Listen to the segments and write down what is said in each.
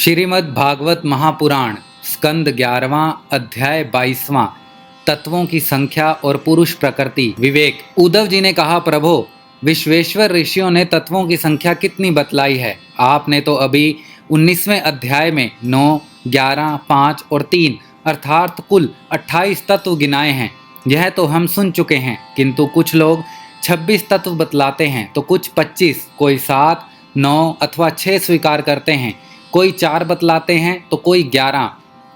श्रीमद् भागवत महापुराण स्कंद 11वां अध्याय 22वां तत्वों की संख्या और पुरुष प्रकृति विवेक। उद्धव जी ने कहा, प्रभो, विश्वेश्वर ऋषियों ने तत्वों की संख्या कितनी बतलाई है। आपने तो अभी 19वें अध्याय में 9, 11, 5 और 3 अर्थात कुल 28 तत्व गिनाए हैं। यह तो हम सुन चुके हैं, किंतु कुछ लोग 26 तत्व बतलाते हैं तो कुछ 25, कोई 7, 9 अथवा 6 स्वीकार करते हैं, कोई 4 बतलाते हैं तो कोई 11।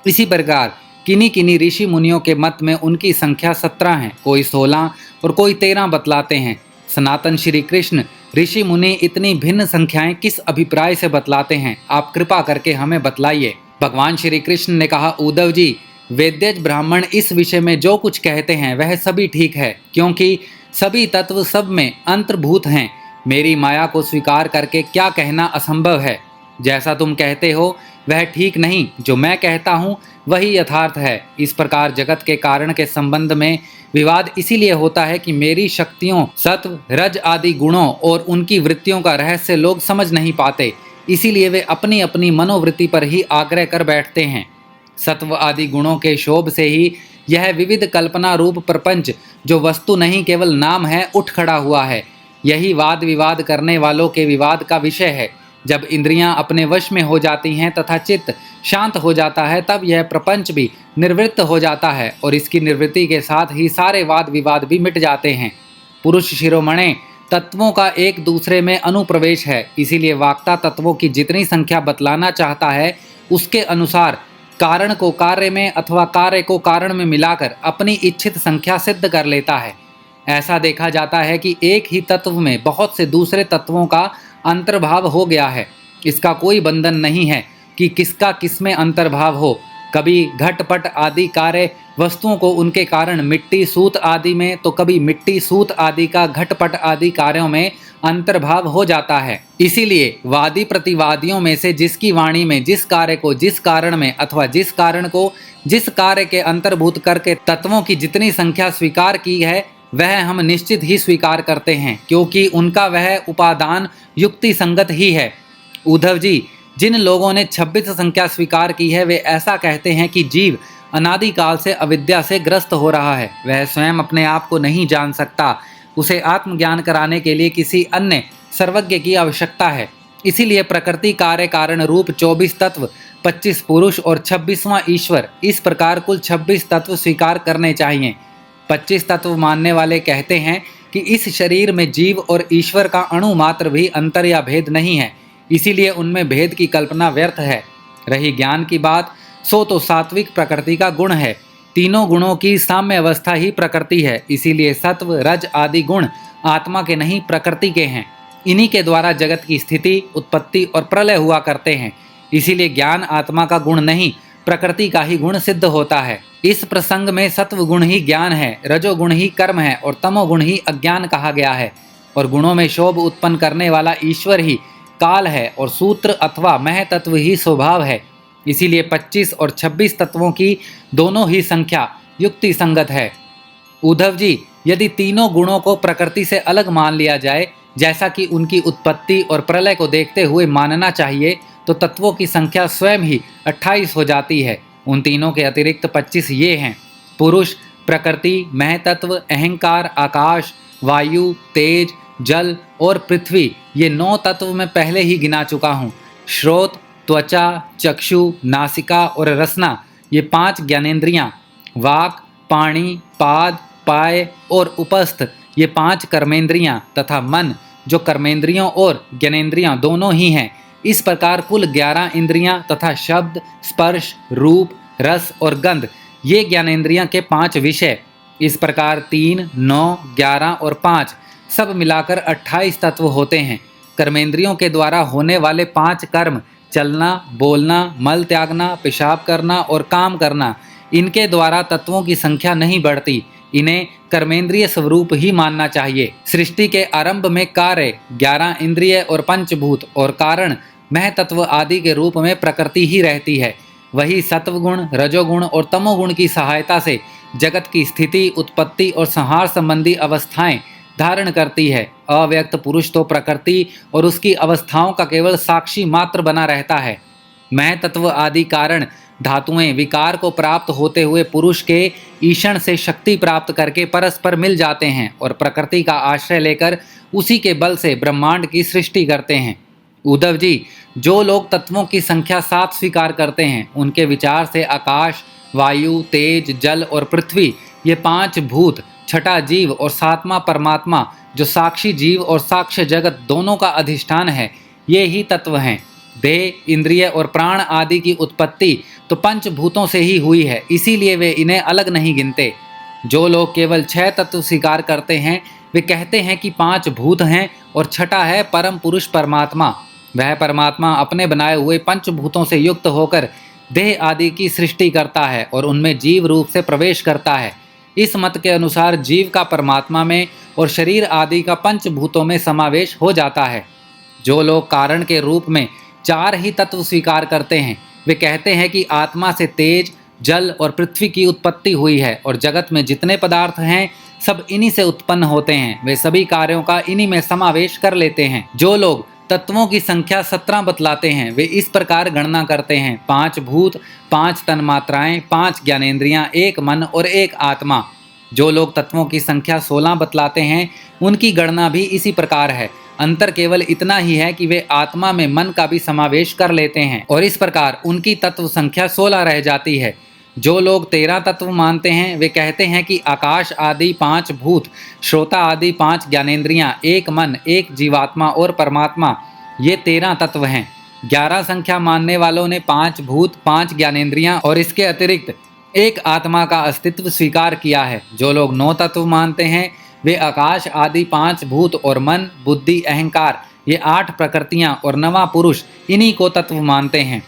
इसी प्रकार किन्हीं किन्हीं ऋषि मुनियों के मत में उनकी संख्या 17 है, कोई 16 और कोई 13 बतलाते हैं। सनातन श्री कृष्ण ऋषि मुनि इतनी भिन्न संख्याएं किस अभिप्राय से बतलाते हैं, आप कृपा करके हमें बतलाइए। भगवान श्री कृष्ण ने कहा, उद्धव जी, वेद्यज ब्राह्मण इस विषय में जो कुछ कहते हैं वह सभी ठीक है, क्योंकि सभी तत्व सब में अंतर्भूत हैं। मेरी माया को स्वीकार करके क्या कहना असंभव है। जैसा तुम कहते हो वह ठीक नहीं, जो मैं कहता हूँ वही यथार्थ है। इस प्रकार जगत के कारण के संबंध में विवाद इसीलिए होता है कि मेरी शक्तियों, सत्व, रज आदि गुणों और उनकी वृत्तियों का रहस्य लोग समझ नहीं पाते। इसीलिए वे अपनी अपनी मनोवृत्ति पर ही आग्रह कर बैठते हैं। सत्व आदि गुणों के शोभ से ही यह विविध कल्पना रूप प्रपंच, जो वस्तु नहीं केवल नाम है, उठ खड़ा हुआ है। यही वाद विवाद करने वालों के विवाद का विषय है। जब इंद्रियां अपने वश में हो जाती हैं तथा चित्त शांत हो जाता है, तब यह प्रपंच भी निवृत्त हो जाता है और इसकी निवृत्ति के साथ ही सारे वाद विवाद भी मिट जाते हैं। पुरुष शिरोमणे तत्वों का एक दूसरे में अनुप्रवेश है। इसीलिए वाक्ता तत्वों की जितनी संख्या बतलाना चाहता है, उसके अनुसार कारण को कार्य में अथवा कार्य को कारण में मिलाकर अपनी इच्छित संख्या सिद्ध कर लेता है। ऐसा देखा जाता है कि एक ही तत्व में बहुत से दूसरे तत्वों का अंतर्भाव हो गया है। इसका कोई बंधन नहीं है कि किसका किसमें अंतर्भाव हो। कभी घटपट आदि कार्य वस्तुओं को उनके कारण मिट्टी सूत आदि में, तो कभी मिट्टी सूत आदि का घटपट आदि कार्यों में अंतर्भाव हो जाता है। इसीलिए वादी प्रतिवादियों में से जिसकी वाणी में जिस कार्य को जिस कारण में अथवा जिस कारण को जिस कार्य के अंतर्भूत करके तत्वों की जितनी संख्या स्वीकार की है, वह हम निश्चित ही स्वीकार करते हैं, क्योंकि उनका वह उपादान युक्ति संगत ही है। उद्धव जी, जिन लोगों ने 26 संख्या स्वीकार की है, वे ऐसा कहते हैं कि जीव अनादिकाल से अविद्या से ग्रस्त हो रहा है। वह स्वयं अपने आप को नहीं जान सकता। उसे आत्मज्ञान कराने के लिए किसी अन्य सर्वज्ञ की आवश्यकता है। इसीलिए प्रकृति, कार्य, कारण रूप 24 तत्व, 25 पुरुष और 26वां ईश्वर, इस प्रकार कुल 26 तत्व स्वीकार करने चाहिए। 25 तत्व मानने वाले कहते हैं कि इस शरीर में जीव और ईश्वर का अणु मात्र भी अंतर या भेद नहीं है, इसीलिए उनमें भेद की कल्पना व्यर्थ है। रही ज्ञान की बात, सो तो सात्विक प्रकृति का गुण है। तीनों गुणों की साम्य अवस्था ही प्रकृति है। इसीलिए सत्व, रज आदि गुण आत्मा के नहीं, प्रकृति के हैं। इन्हीं के द्वारा जगत की स्थिति, उत्पत्ति और प्रलय हुआ करते हैं। इसीलिए ज्ञान आत्मा का गुण नहीं, प्रकृति का ही गुण सिद्ध होता है। इस प्रसंग में सत्व गुण ही ज्ञान है, रजोगुण ही कर्म है और तमोगुण ही अज्ञान कहा गया है। और गुणों में शोभ उत्पन्न करने वाला ईश्वर ही काल है और सूत्र अथवा मह तत्व ही स्वभाव है। इसीलिए 25 और 26 तत्वों की दोनों ही संख्या युक्ति संगत है। उद्धव जी, यदि तीनों गुणों को प्रकृति से अलग मान लिया जाए, जैसा कि उनकी उत्पत्ति और प्रलय को देखते हुए मानना चाहिए, तो तत्वों की संख्या स्वयं ही 28 हो जाती है। उन तीनों के अतिरिक्त 25 ये हैं: पुरुष, प्रकृति, महतत्व, अहंकार, आकाश, वायु, तेज, जल और पृथ्वी, ये 9 तत्व मैं पहले ही गिना चुका हूँ। श्रोत, त्वचा, चक्षु, नासिका और रसना, ये 5 ज्ञानेंद्रियाँ, वाक, पाणी, पाद, पाय और उपस्थ, ये 5 कर्मेंद्रियाँ, तथा मन, जो कर्मेंद्रियों और ज्ञानेंद्रियाँ दोनों ही हैं। इस प्रकार कुल 11 इंद्रियां तथा शब्द, स्पर्श, रूप, रस और गंध, ये ज्ञानेंद्रियां के 5 विषय। इस प्रकार 3, 9, 11 और 5 सब मिलाकर 28 तत्व होते हैं। कर्मेंद्रियों के द्वारा होने वाले 5 कर्म, चलना, बोलना, मल त्यागना, पेशाब करना और काम करना, इनके द्वारा तत्वों की संख्या नहीं बढ़ती। इन्हें कर्मेंद्रिय स्वरूप ही मानना चाहिए। सृष्टि के आरंभ में कार्य, 11 इंद्रिय और पंचभूत और कारण, महतत्व आदि के रूप में प्रकृति ही रहती है। वही सत्वगुण, रजोगुण और तमोगुण की सहायता से जगत की स्थिति, उत्पत्ति और संहार संबंधी अवस्थाएं धारण करती है। अव्यक्त पुरुष तो प्रकृति और उसकी अवस्थाओं का केवल साक्षी मात्र बना रहता है। मह तत्व आदि कारण धातुएं विकार को प्राप्त होते हुए पुरुष के ईषण से शक्ति प्राप्त करके परस्पर मिल जाते हैं और प्रकृति का आश्रय लेकर उसी के बल से ब्रह्मांड की सृष्टि करते हैं। उद्धव जी, जो लोग तत्वों की संख्या 7 स्वीकार करते हैं, उनके विचार से आकाश, वायु, तेज, जल और पृथ्वी, ये 5 भूत, छठा जीव और 7वां परमात्मा, जो साक्षी जीव और साक्ष्य जगत दोनों का अधिष्ठान है, ये ही तत्व हैं। देह, इंद्रिय और प्राण आदि की उत्पत्ति तो पंचभूतों से ही हुई है, इसीलिए वे इन्हें अलग नहीं गिनते। जो लोग केवल 6 तत्व स्वीकार करते हैं, वे कहते हैं कि 5 भूत हैं और छठा है परम पुरुष परमात्मा। वह परमात्मा अपने बनाए हुए पंचभूतों से युक्त होकर देह आदि की सृष्टि करता है और उनमें जीव रूप से प्रवेश करता है। इस मत के अनुसार जीव का परमात्मा में और शरीर आदि का पंचभूतों में समावेश हो जाता है। जो लोग कारण के रूप में 4 ही तत्व स्वीकार करते हैं, वे कहते हैं कि आत्मा से तेज, जल और पृथ्वी की उत्पत्ति हुई है और जगत में जितने पदार्थ हैं सब इन्हीं से उत्पन्न होते हैं। वे सभी कार्यों का इन्हीं में समावेश कर लेते हैं। जो लोग तत्वों की संख्या 17 बतलाते हैं, वे इस प्रकार गणना करते हैं: 5 भूत, 5 तन्मात्राएं, 5 ज्ञानेंद्रियां, 1 मन और 1 आत्मा। जो लोग तत्वों की संख्या 16 बतलाते हैं, उनकी गणना भी इसी प्रकार है। अंतर केवल इतना ही है कि वे आत्मा में मन का भी समावेश कर लेते हैं और इस प्रकार उनकी तत्व संख्या 16 रह जाती है। जो लोग 13 तत्व मानते हैं, वे कहते हैं कि आकाश आदि 5 भूत, श्रोता आदि 5 ज्ञानेंद्रियां, 1 मन, 1 जीवात्मा और परमात्मा, ये 13 तत्व हैं। 11 संख्या मानने वालों ने 5 भूत, 5 ज्ञानेंद्रियां और इसके अतिरिक्त 1 आत्मा का अस्तित्व स्वीकार किया है। जो लोग 9 तत्व मानते हैं, वे आकाश आदि 5 भूत और मन, बुद्धि, अहंकार, ये 8 प्रकृतियां और 9वां पुरुष, इन्हीं को तत्व मानते हैं।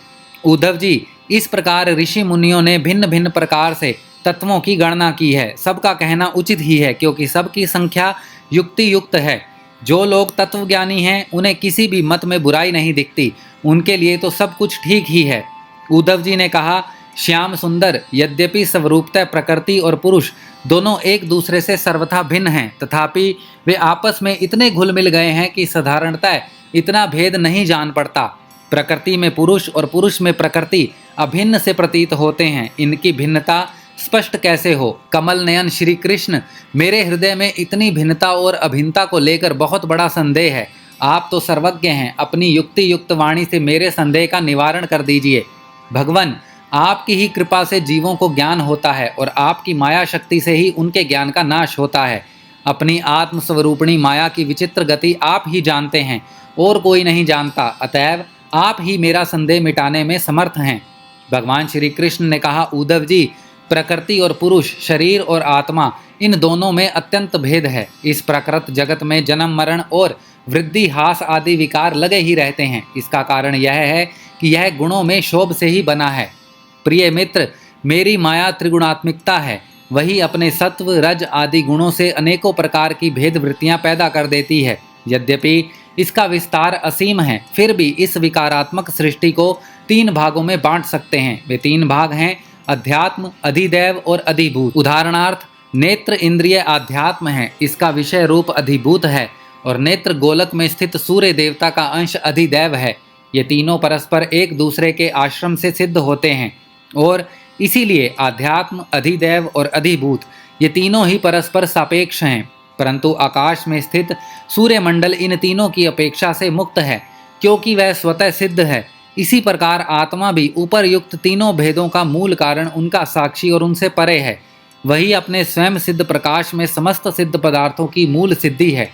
उद्धव जी, इस प्रकार ऋषि मुनियों ने भिन्न भिन्न प्रकार से तत्वों की गणना की है। सबका कहना उचित ही है, क्योंकि सबकी संख्या युक्ति युक्त है। जो लोग तत्वज्ञानी हैं, उन्हें किसी भी मत में बुराई नहीं दिखती, उनके लिए तो सब कुछ ठीक ही है। उद्धव जी ने कहा, श्याम सुंदर, यद्यपि स्वरूपतः प्रकृति और पुरुष दोनों एक दूसरे से सर्वथा भिन्न हैं, तथापि वे आपस में इतने घुल मिल गए हैं कि साधारणतः इतना भेद नहीं जान पड़ता। प्रकृति में पुरुष और पुरुष में प्रकृति अभिन्न से प्रतीत होते हैं। इनकी भिन्नता स्पष्ट कैसे हो? कमल नयन श्री कृष्ण, मेरे हृदय में इतनी भिन्नता और अभिन्नता को लेकर बहुत बड़ा संदेह है। आप तो सर्वज्ञ हैं, अपनी युक्ति युक्त वाणी से मेरे संदेह का निवारण कर दीजिए। भगवान, आपकी ही कृपा से जीवों को ज्ञान होता है और आपकी माया शक्ति से ही उनके ज्ञान का नाश होता है। अपनी आत्मस्वरूपिणी माया की विचित्र गति आप ही जानते हैं और कोई नहीं जानता, अतएव आप ही मेरा संदेह मिटाने में समर्थ हैं। भगवान श्री कृष्ण ने कहा, उद्धव जी, प्रकृति और पुरुष, शरीर और आत्मा, इन दोनों में अत्यंत भेद है। इस प्रकृत जगत में जन्म, मरण और वृद्धि, हास आदि विकार लगे ही रहते हैं। इसका कारण यह है कि यह गुणों में शोभ से ही बना है। प्रिय मित्र, मेरी माया त्रिगुणात्मिकता है। वही अपने सत्व, रज आदि गुणों से अनेकों प्रकार की भेद वृत्तियां पैदा कर देती है। यद्यपि इसका विस्तार असीम है, फिर भी इस विकारात्मक सृष्टि को 3 भागों में बांट सकते हैं। वे 3 भाग हैं: अध्यात्म, अधिदैव और अधिभूत। उदाहरणार्थ, नेत्र इंद्रिय आध्यात्म है, इसका विषय रूप अधिभूत है, और नेत्र गोलक में स्थित सूर्य देवता का अंश अधिदैव है। ये तीनों परस्पर एक दूसरे के आश्रम से सिद्ध होते हैं और इसीलिए आध्यात्म, अधिदैव और अधिभूत, ये तीनों ही परस्पर सापेक्ष हैं। परंतु आकाश में स्थित सूर्यमंडल इन तीनों की अपेक्षा से मुक्त है, क्योंकि वह स्वतः सिद्ध है। इसी प्रकार आत्मा भी उपरयुक्त तीनों भेदों का मूल कारण उनका साक्षी और उनसे परे है। वही अपने स्वयं सिद्ध प्रकाश में समस्त सिद्ध पदार्थों की मूल सिद्धि है।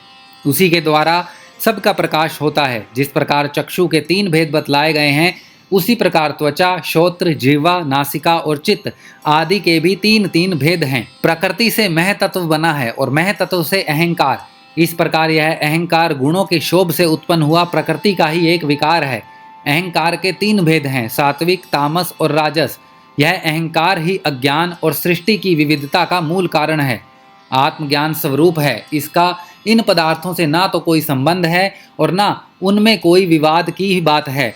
उसी के द्वारा सबका प्रकाश होता है। जिस प्रकार चक्षु के 3 भेद बतलाए गए हैं, उसी प्रकार त्वचा, श्रोत्र, जिह्वा, नासिका और चित्त आदि के भी 3 भेद हैं। प्रकृति से मह तत्व बना है और मह तत्व से अहंकार। इस प्रकार यह अहंकार गुणों के शोभ से उत्पन्न हुआ प्रकृति का ही एक विकार है। अहंकार के 3 भेद हैं: सात्विक, तामस और राजस। यह अहंकार ही अज्ञान और सृष्टि की विविधता का मूल कारण है। आत्मज्ञान स्वरूप है, इसका इन पदार्थों से ना तो कोई संबंध है और ना उनमें कोई विवाद की ही बात है।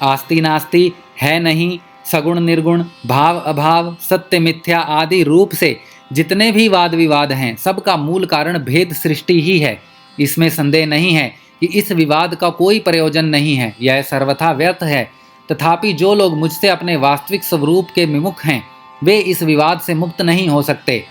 आस्ति नास्ति, है नहीं, सगुण निर्गुण, भाव अभाव, सत्य मिथ्या आदि रूप से जितने भी वाद विवाद हैं, सबका मूल कारण भेद सृष्टि ही है। इसमें संदेह नहीं है कि इस विवाद का कोई प्रयोजन नहीं है, यह सर्वथा व्यर्थ है। तथापि जो लोग मुझसे अपने वास्तविक स्वरूप के विमुख हैं वे इस विवाद से मुक्त नहीं हो सकते।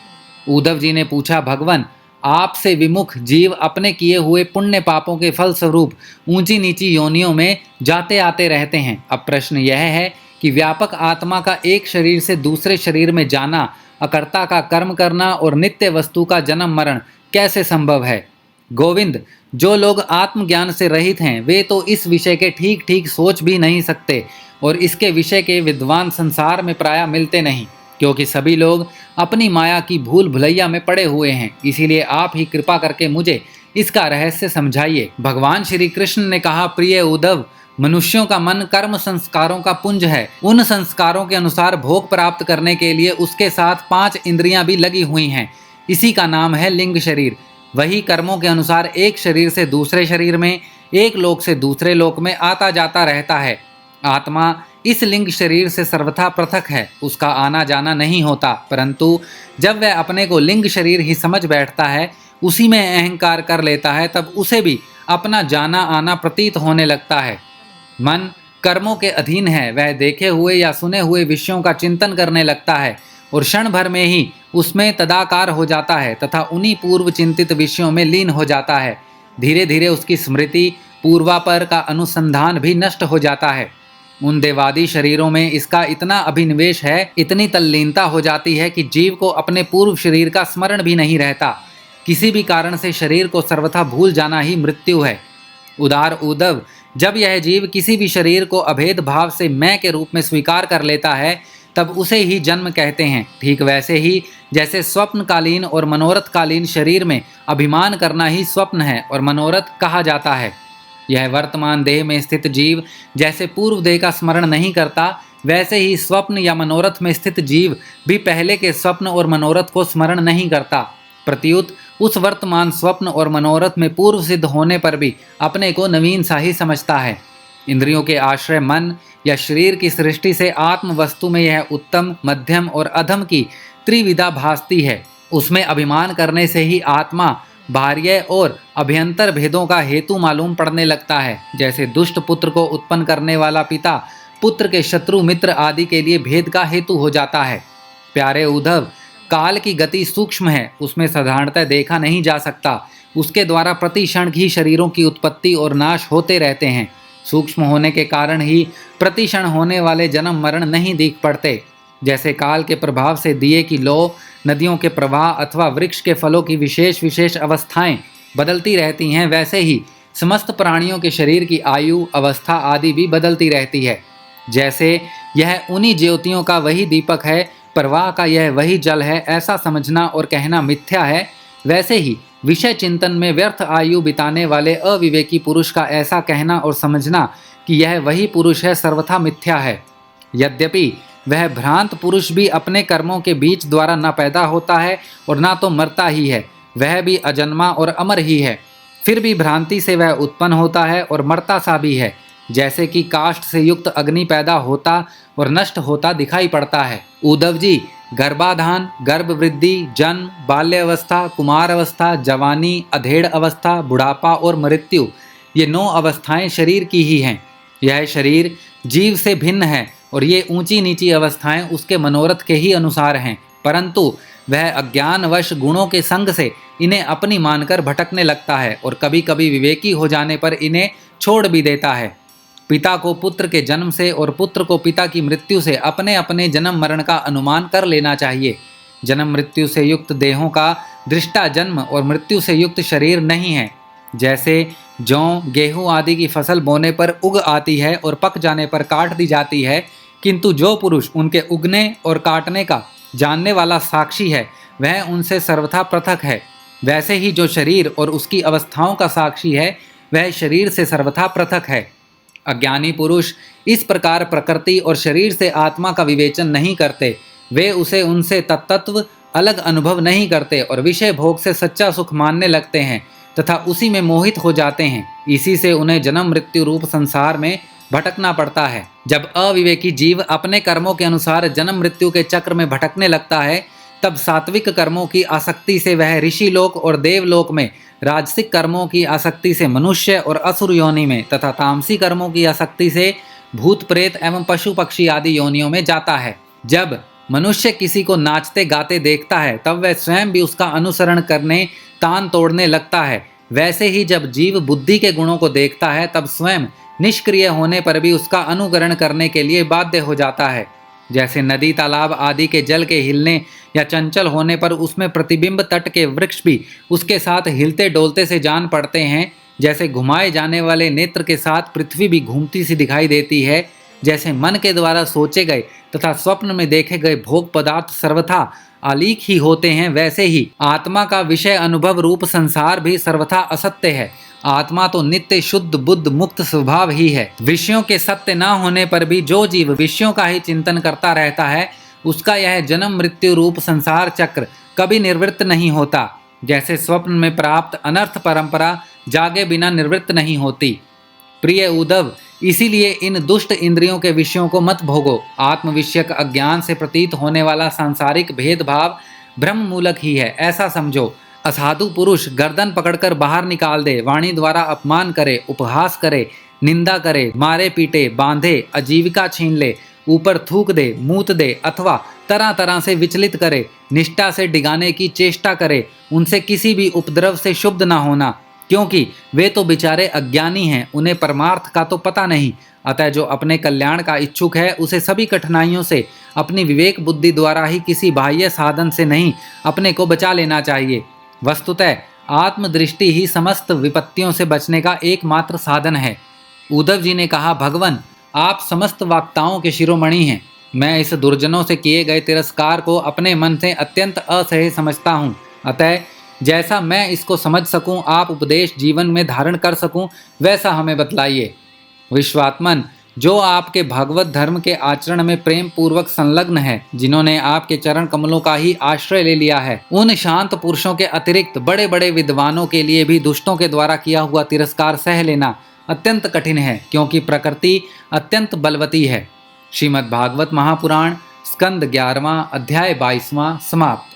उद्धव जी ने पूछा, भगवान, आपसे विमुख जीव अपने किए हुए पुण्य पापों के फल स्वरूप ऊंची नीची योनियों में जाते आते रहते हैं। अब प्रश्न यह है कि व्यापक आत्मा का एक शरीर से दूसरे शरीर में जाना, अकर्ता का कर्म करना और नित्य वस्तु का जन्म मरण कैसे संभव है? गोविंद, जो लोग आत्मज्ञान से रहित हैं वे तो इस विषय के ठीक ठीक सोच भी नहीं सकते और इसके विषय के विद्वान संसार में प्रायः मिलते नहीं, क्योंकि सभी लोग अपनी माया की भूल भुलैया में पड़े हुए हैं। इसीलिए आप ही कृपा करके मुझे इसका रहस्य समझाइए। भगवान श्री कृष्ण ने कहा, प्रिय उद्धव, मनुष्यों का मन कर्म संस्कारों का पुंज है। उन संस्कारों के अनुसार भोग प्राप्त करने के लिए उसके साथ 5 इंद्रियां भी लगी हुई हैं। इसी का नाम है लिंग शरीर। वही कर्मों के अनुसार एक शरीर से दूसरे शरीर में, एक लोक से दूसरे लोक में आता जाता रहता है। आत्मा इस लिंग शरीर से सर्वथा पृथक है, उसका आना जाना नहीं होता, परंतु जब वह अपने को लिंग शरीर ही समझ बैठता है, उसी में अहंकार कर लेता है, तब उसे भी अपना जाना आना प्रतीत होने लगता है। मन कर्मों के अधीन है, वह देखे हुए या सुने हुए विषयों का चिंतन करने लगता है और क्षण भर में ही उसमें तदाकार हो जाता है तथा उन्हीं पूर्व चिंतित विषयों में लीन हो जाता है। धीरे धीरे उसकी स्मृति, पूर्वापर का अनुसंधान भी नष्ट हो जाता है। उन देवादी शरीरों में इसका इतना अभिनिवेश है, इतनी तल्लीनता हो जाती है कि जीव को अपने पूर्व शरीर का स्मरण भी नहीं रहता। किसी भी कारण से शरीर को सर्वथा भूल जाना ही मृत्यु है। उदार उद्धव, जब यह जीव किसी भी शरीर को अभेद भाव से मैं के रूप में स्वीकार कर लेता है तब उसे ही जन्म कहते हैं। ठीक वैसे ही जैसे स्वप्नकालीन और मनोरथकालीन शरीर में अभिमान करना ही स्वप्न है और मनोरथ कहा जाता है। यह वर्तमान देह में स्थित जीव जैसे पूर्व देह का स्मरण नहीं करता, वैसे ही स्वप्न या मनोरथ में स्थित जीव भी पहले के स्वप्न और मनोरथ को स्मरण नहीं करता। प्रत्युत उस वर्तमान स्वप्न और मनोरथ में पूर्व सिद्ध होने पर भी अपने को नवीन सा ही समझता है। इंद्रियों के आश्रय मन या शरीर की सृष्टि से आत्म वस्तु में यह उत्तम, मध्यम और अधम की त्रिविधा भासती है। उसमें अभिमान करने से ही आत्मा बाह्य और अभ्यंतर भेदों का हेतु मालूम पड़ने लगता है। जैसे दुष्ट पुत्र को उत्पन्न करने वाला पिता पुत्र के शत्रु मित्र आदि के लिए भेद का हेतु हो जाता है। प्यारे उद्धव, काल की गति सूक्ष्म है, उसमें साधारणतः देखा नहीं जा सकता। उसके द्वारा प्रति क्षण ही शरीरों की उत्पत्ति और नाश होते रहते हैं। सूक्ष्म होने के कारण ही प्रति क्षण होने वाले जन्म मरण नहीं दिख पड़ते। जैसे काल के प्रभाव से दिए की लौ, नदियों के प्रवाह अथवा वृक्ष के फलों की विशेष विशेष अवस्थाएं बदलती रहती हैं, वैसे ही समस्त प्राणियों के शरीर की आयु, अवस्था आदि भी बदलती रहती है। जैसे यह उन्हीं ज्योतियों का वही दीपक है, प्रवाह का यह वही जल है, ऐसा समझना और कहना मिथ्या है, वैसे ही विषय चिंतन में व्यर्थ आयु बिताने वाले अविवेकी पुरुष का ऐसा कहना और समझना कि यह वही पुरुष है, सर्वथा मिथ्या है। यद्यपि वह भ्रांत पुरुष भी अपने कर्मों के बीच द्वारा न पैदा होता है और ना तो मरता ही है, वह भी अजन्मा और अमर ही है। फिर भी भ्रांति से वह उत्पन्न होता है और मरता सा भी है, जैसे कि काष्ठ से युक्त अग्नि पैदा होता और नष्ट होता दिखाई पड़ता है। उद्धव जी, गर्भाधान, गर्भ वृद्धि, जन्म, बाल्यावस्था, कुमार अवस्था, जवानी, अधेड़ अवस्था, बुढ़ापा और मृत्यु, ये 9 अवस्थाएं शरीर की ही हैं। यह शरीर जीव से भिन्न है और ये ऊंची नीची अवस्थाएं उसके मनोरथ के ही अनुसार हैं, परंतु वह अज्ञानवश गुणों के संग से इन्हें अपनी मानकर भटकने लगता है और कभी कभी विवेकी हो जाने पर इन्हें छोड़ भी देता है। पिता को पुत्र के जन्म से और पुत्र को पिता की मृत्यु से अपने अपने जन्म मरण का अनुमान कर लेना चाहिए। जन्म मृत्यु से युक्त देहों का दृष्टा जन्म और मृत्यु से युक्त शरीर नहीं है। जैसे जौ, गेहूं आदि की फसल बोने पर उग आती है और पक जाने पर काट दी जाती है, किंतु जो पुरुष उनके उगने और काटने का जानने वाला साक्षी है वह उनसे सर्वथा पृथक है। वैसे ही जो शरीर और उसकी अवस्थाओं का साक्षी है वह शरीर से सर्वथा पृथक है। अज्ञानी पुरुष इस प्रकार प्रकृति और शरीर से आत्मा का विवेचन नहीं करते, वे उसे उनसे तत्तत्व अलग अनुभव नहीं करते और विषय भोग से सच्चा सुख मानने लगते हैं तथा उसी में मोहित हो जाते हैं। इसी से उन्हें जन्म मृत्यु रूप संसार में भटकना पड़ता है। जब अविवेकी जीव अपने कर्मों के अनुसार जन्म मृत्यु के चक्र में भटकने लगता है, तब सात्विक कर्मों की आसक्ति से वह ऋषि लोक और देवलोक में, राजसिक कर्मों की आसक्ति से मनुष्य और असुर योनि में तथा तामसी कर्मों की आसक्ति से भूत प्रेत एवं पशु पक्षी आदि योनियों में जाता है। जब मनुष्य किसी को नाचते गाते देखता है तब वह स्वयं भी उसका अनुसरण करने, तान तोड़ने लगता है। वैसे ही जब जीव बुद्धि के गुणों को देखता है तब स्वयं निष्क्रिय होने पर भी उसका अनुकरण करने के लिए बाध्य हो जाता है। जैसे नदी, तालाब आदि के जल के हिलने या चंचल होने पर उसमें प्रतिबिंब तट के वृक्ष भी उसके साथ हिलते डोलते से जान पड़ते हैं, जैसे घुमाए जाने वाले नेत्र के साथ पृथ्वी भी घूमती सी दिखाई देती है, जैसे मन के द्वारा सोचे गए तथा स्वप्न में देखे गए भोग पदार्थ सर्वथा आलीक ही होते हैं, वैसे ही आत्मा का विषय अनुभव रूप संसार भी सर्वथा असत्य है। आत्मा तो नित्य शुद्ध बुद्ध मुक्त स्वभाव ही है। विषयों के सत्य न होने पर भी जो जीव विषयों का ही चिंतन करता रहता है उसका यह जन्म मृत्यु रूप संसार चक्र कभी निवृत्त नहीं होता। जैसे स्वप्न में प्राप्त अनर्थ परंपरा जागे बिना निवृत्त नहीं होती। प्रिय उद्धव, इसीलिए इन दुष्ट इंद्रियों के विषयों को मत भोगो। आत्मविषयक अज्ञान से प्रतीत होने वाला सांसारिक भेदभाव ब्रह्म मूलक ही है, ऐसा समझो। असाधु पुरुष गर्दन पकड़कर बाहर निकाल दे, वाणी द्वारा अपमान करे, उपहास करे, निंदा करे, मारे पीटे, बांधे, आजीविका छीन ले, ऊपर थूक दे, मूत दे अथवा तरह तरह से विचलित करे, निष्ठा से डिगाने की चेष्टा करे, उनसे किसी भी उपद्रव से शुद्ध न होना, क्योंकि वे तो बेचारे अज्ञानी हैं, उन्हें परमार्थ का तो पता नहीं। अतः जो अपने कल्याण का इच्छुक है उसे सभी कठिनाइयों से अपनी विवेक बुद्धि द्वारा ही, किसी बाह्य साधन से नहीं, अपने को बचा लेना चाहिए। वस्तुतः आत्मदृष्टि ही समस्त विपत्तियों से बचने का एकमात्र साधन है। उद्धव जी ने कहा, भगवान आप समस्त वाक्ताओं के शिरोमणि हैं। मैं इस दुर्जनों से किए गए तिरस्कार को अपने मन से अत्यंत असह्य समझता हूँ। अतः जैसा मैं इसको समझ सकूं, आप उपदेश जीवन में धारण कर सकूं, वैसा हमें बतलाइए। विश्वात्मन, जो आपके भागवत धर्म के आचरण में प्रेम पूर्वक संलग्न है, जिन्होंने आपके चरण कमलों का ही आश्रय ले लिया है, उन शांत पुरुषों के अतिरिक्त बड़े बड़े विद्वानों के लिए भी दुष्टों के द्वारा किया हुआ तिरस्कार सह लेना अत्यंत कठिन है, क्योंकि प्रकृति अत्यंत बलवती है। श्रीमद् भागवत महापुराण स्कंद 11वां अध्याय 22वां समाप्त।